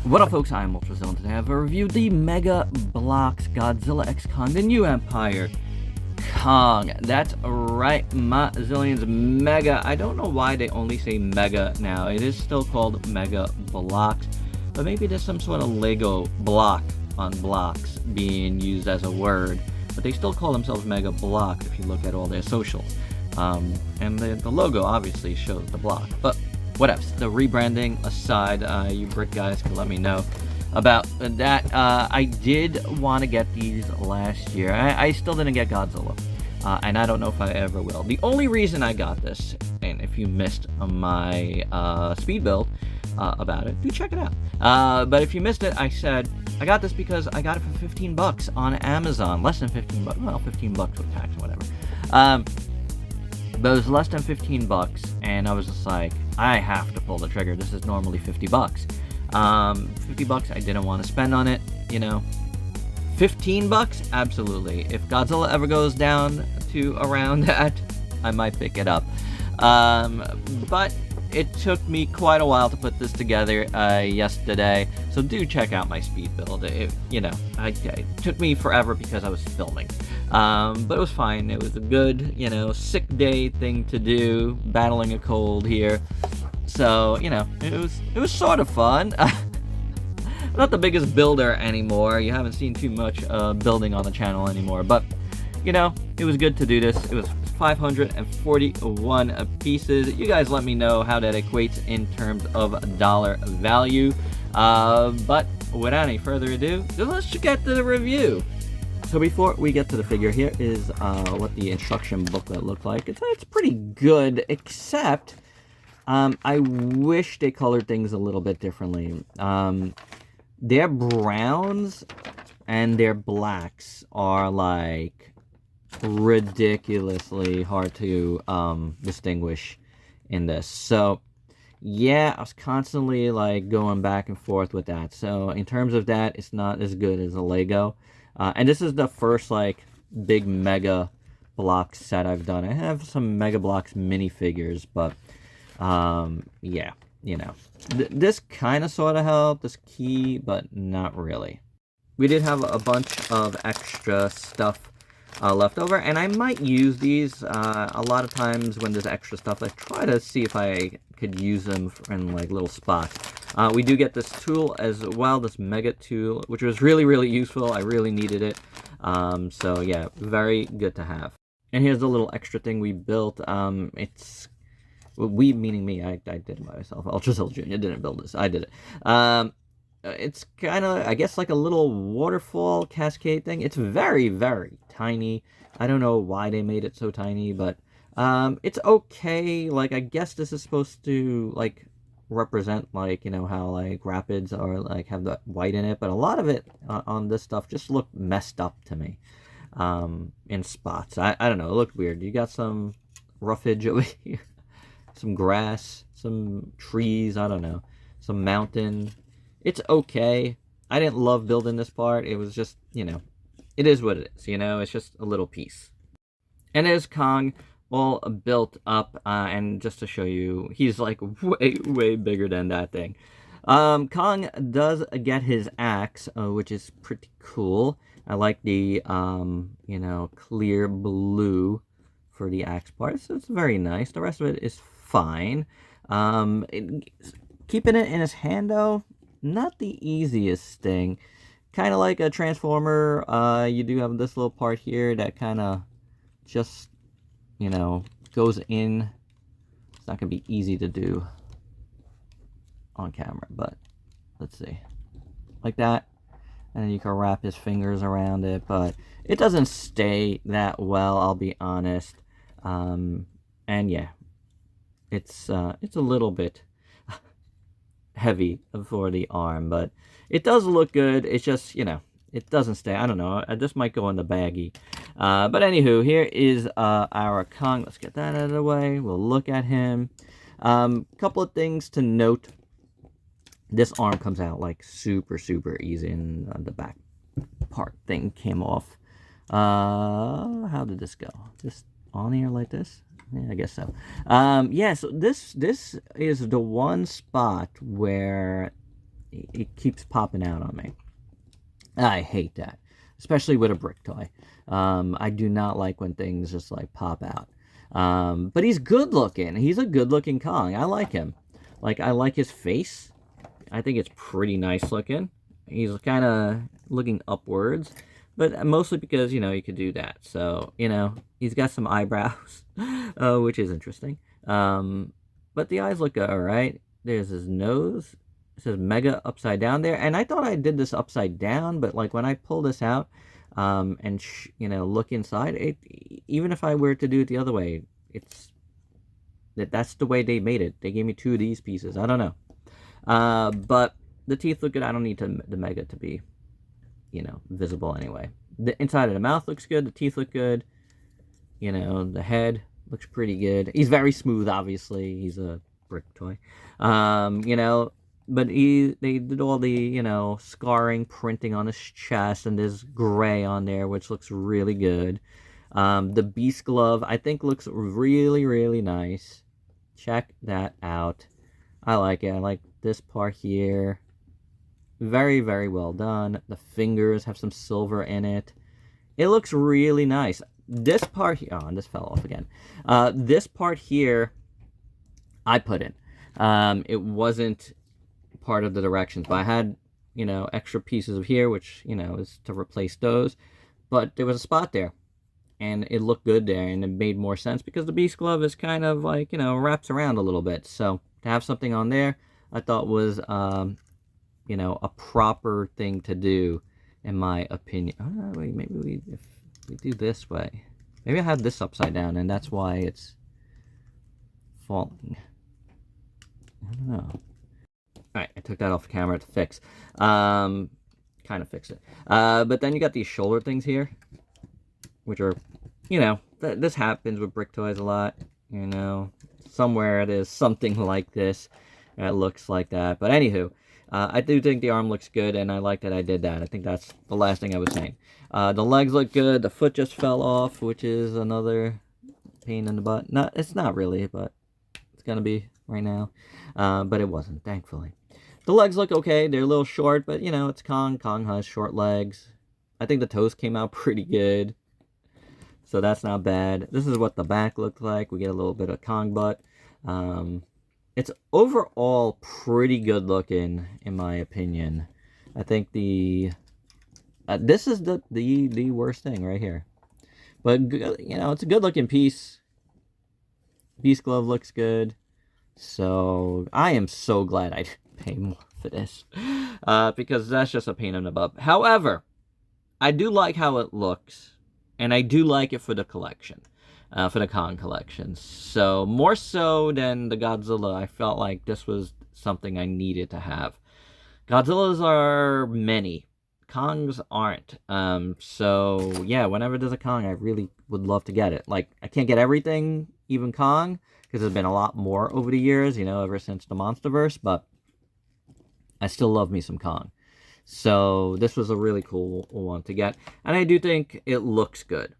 What up, folks? I'm ultrazillatoys, and today I have reviewed the Mega Bloks Godzilla X Kong, the new Empire Kong. That's right, my zillions, Mega. I don't know why they only say Mega now. It is still called Mega Bloks, but maybe there's some sort of Lego block on blocks being used as a word. But they still call themselves Mega Bloks if you look at all their socials. And the logo obviously shows the block, but whatevs. The rebranding aside, you Brit guys can let me know about that. I did want to get these last year. I still didn't get Godzilla, and I don't know if I ever will. The only reason I got this, and if you missed my speed build about it, do check it out. But if you missed it, I said I got this because I got it for 15 bucks on Amazon. Less than 15 bucks. Well, 15 bucks with tax or whatever. But it was less than 15 bucks, and I was just like, I have to pull the trigger. This is normally 50 bucks. 50 bucks I didn't want to spend on it, you know. 15 bucks? Absolutely. If Godzilla ever goes down to around that, I might pick it up. But it took me quite a while to put this together yesterday, so do check out my speed build. It took me forever because I was filming. But it was fine. It was a good, sick day thing to do, battling a cold here. So, it was sort of fun. I'm not the biggest builder anymore. You haven't seen too much building on the channel anymore, but it was good to do this. It was 541 pieces. You guys let me know how that equates in terms of dollar value. But without any further ado, let's get to the review. So before we get to the figure, here is what the instruction booklet looked like. It's pretty good, except I wish they colored things a little bit differently. Their browns and their blacks are like ridiculously hard to distinguish in this. So yeah, I was constantly like going back and forth with that. So in terms of that, it's not as good as a Lego. And this is the first like big Mega Bloks set I've done. I have some Mega Bloks minifigures, but yeah, this kind of sort of helped, this key, but not really. We did have a bunch of extra stuff left over, and I might use these a lot of times when there's extra stuff. I try to see if I could use them in like little spots. We do get this tool as well, this Mega tool, which was really, really useful. I really needed it. So yeah, very good to have. And here's the little extra thing we built. It's, well, we meaning me, I did it by myself. ultrazillatoys Jr. didn't build this, I did it. It's kind of, I guess, like a little waterfall cascade thing. It's very, very tiny. I don't know why they made it so tiny, but it's okay. Like, I guess this is supposed to like represent, like, how like rapids are like have the white in it, but a lot of it on this stuff just looked messed up to me in spots. I don't know, it looked weird. You got some roughage over here, some grass, some trees, I don't know, some mountain. It's okay. I didn't love building this part. It was just, it is what it is, it's just a little piece. And there's Kong all built up, and just to show you, he's like way, way bigger than that thing. Kong does get his axe, which is pretty cool. I like the, clear blue for the axe part. So it's very nice. The rest of it is fine. Keeping it in his hand, though, not the easiest thing. Kind of like a transformer, you do have this little part here that kind of just, goes in. It's not going to be easy to do on camera, but let's see. Like that. And then you can wrap his fingers around it, but it doesn't stay that well, I'll be honest. And yeah, it's a little bit heavy for the arm, but it does look good. It's just, it doesn't stay. I don't know. This might go in the baggie. But anywho, here is our Kong. Let's get that out of the way. We'll look at him. Couple of things to note. This arm comes out like super, super easy, and the back part thing came off. How did this go? Just on here like this? Yeah, I guess so. Yeah, so this is the one spot where it keeps popping out on me. I hate that, especially with a brick toy. I do not like when things just like pop out. But he's good looking. He's a good looking Kong. I like him. Like, I like his face. I think it's pretty nice looking. He's kind of looking upwards, but mostly because, you know, you could do that. So, you know, he's got some eyebrows, which is interesting. But the eyes look all right. There's his nose. It says Mega upside down there. And I thought I did this upside down, but like when I pull this out and, you know, look inside, even if I were to do it the other way, that's the way they made it. They gave me 2 of these pieces. I don't know. But the teeth look good. I don't need the Mega to be, you know, visible anyway. The inside of the mouth looks good. The teeth look good. You know, the head looks pretty good. He's very smooth, obviously. He's a brick toy. You know, but they did all the, you know, scarring, printing on his chest, and there's gray on there, which looks really good. The beast glove, I think, looks really, really nice. Check that out. I like it. I like this part here. Very, very well done. The fingers have some silver in it. It looks really nice. This part here, oh, and this fell off again. This part here, I put in. It wasn't part of the directions, but I had, you know, extra pieces of here, which, you know, is to replace those. But there was a spot there, and it looked good there, and it made more sense because the beast glove is kind of like, you know, wraps around a little bit. So to have something on there, I thought was, you know, a proper thing to do, in my opinion. Oh, wait, maybe if we do this way. Maybe I have this upside down, and that's why it's falling. I don't know. Alright, I took that off camera to fix. Kind of fix it. But then you got these shoulder things here, which are, you know, this happens with brick toys a lot. You know, somewhere it is something like this that looks like that. But anywho, I do think the arm looks good, and I like that I did that. I think that's the last thing I was saying. The legs look good. The foot just fell off, which is another pain in the butt. It's not really, but it's going to be right now. But it wasn't, thankfully. The legs look okay. They're a little short, but, you know, it's Kong. Kong has short legs. I think the toes came out pretty good, so that's not bad. This is what the back looked like. We get a little bit of Kong butt. It's overall pretty good looking, in my opinion. I think this is the worst thing right here. But, you know, it's a good looking piece. Beast glove looks good. So, I am so glad I didn't pay more for this. Because that's just a pain in the butt. However, I do like how it looks. And I do like it for the collection. For the Kong collection. So, more so than the Godzilla, I felt like this was something I needed to have. Godzillas are many. Kongs aren't. So, yeah, whenever there's a Kong, I really would love to get it. Like, I can't get everything, even Kong, because there's been a lot more over the years, you know, ever since the Monsterverse, but I still love me some Kong. So, this was a really cool one to get. And I do think it looks good.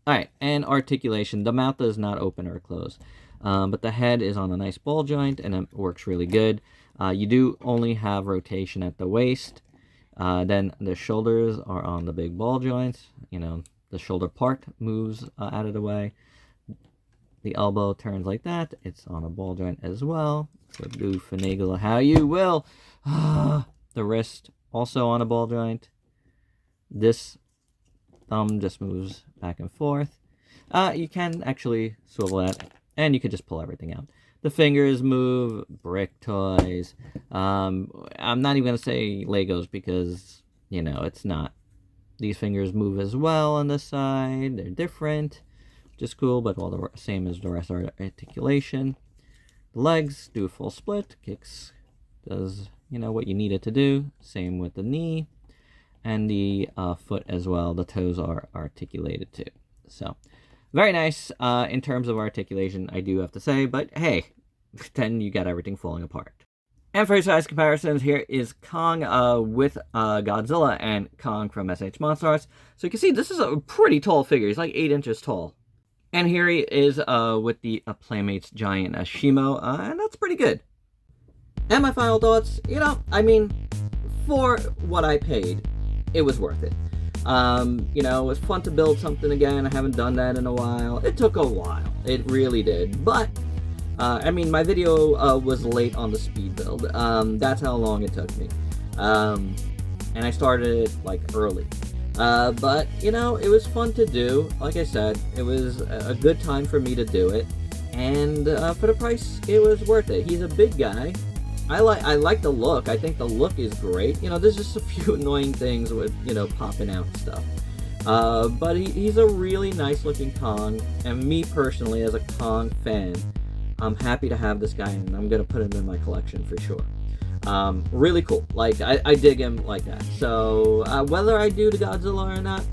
Alright, and articulation. The mouth does not open or close. But the head is on a nice ball joint, and it works really good. You do only have rotation at the waist. Then the shoulders are on the big ball joints. You know, the shoulder part moves out of the way. The elbow turns like that. It's on a ball joint as well. So do finagle how you will. The wrist also on a ball joint. This thumb just moves back and forth. You can actually swivel that, and you could just pull everything out. The fingers move, brick toys. I'm not even going to say Legos because, you know, it's not. These fingers move as well on this side. They're different, which is cool, but all the same as the rest of articulation. The legs do a full split. Kicks does, you know, what you need it to do. Same with the knee. And the foot as well. The toes are articulated too. So, very nice in terms of articulation, I do have to say. But hey, then you got everything falling apart. And for size comparisons, here is Kong with Godzilla and Kong from SH Monster Arts. So you can see this is a pretty tall figure. He's like 8 inches tall. And here he is with the Playmates Giant Shimo. And that's pretty good. And my final thoughts, you know, I mean, for what I paid, it was worth it. You know, it was fun to build something again. I haven't done that in a while. It took a while. It really did. But, I mean, my video was late on the speed build. That's how long it took me. And I started it, like, early. But, you know, it was fun to do. Like I said, it was a good time for me to do it. And for the price, it was worth it. He's a big guy. I like the look. I think the look is great. You know, there's just a few annoying things with, you know, popping out and stuff. But he's a really nice looking Kong. And me personally, as a Kong fan, I'm happy to have this guy, and I'm going to put him in my collection for sure. Really cool. Like, I dig him like that. So, whether I do the Godzilla or not,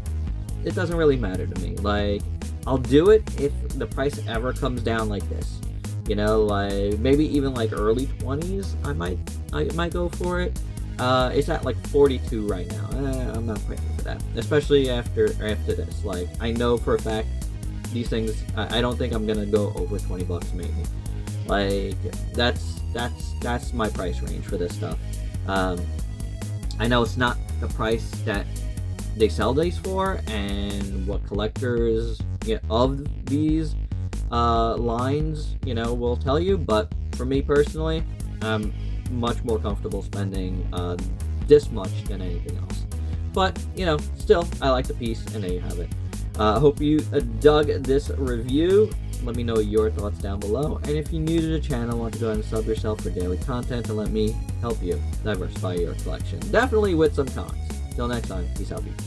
it doesn't really matter to me. Like, I'll do it if the price ever comes down like this. You know, like, maybe even like early 20s, I might go for it. It's at like 42 right now. I'm not praying for that. Especially after this. Like, I know for a fact these things, I don't think I'm gonna go over 20 bucks maybe. Like, that's my price range for this stuff. I know it's not the price that they sell these for, and what collectors of these lines, you know, will tell you. But for me personally, I'm much more comfortable spending this much than anything else. But, you know, still, I like the piece, and there you have it. Hope you dug this review. Let me know your thoughts down below. And if you're new to the channel, want to go ahead and sub yourself for daily content and let me help you diversify your collection. Definitely with some cons. Till next time, peace out, peeps.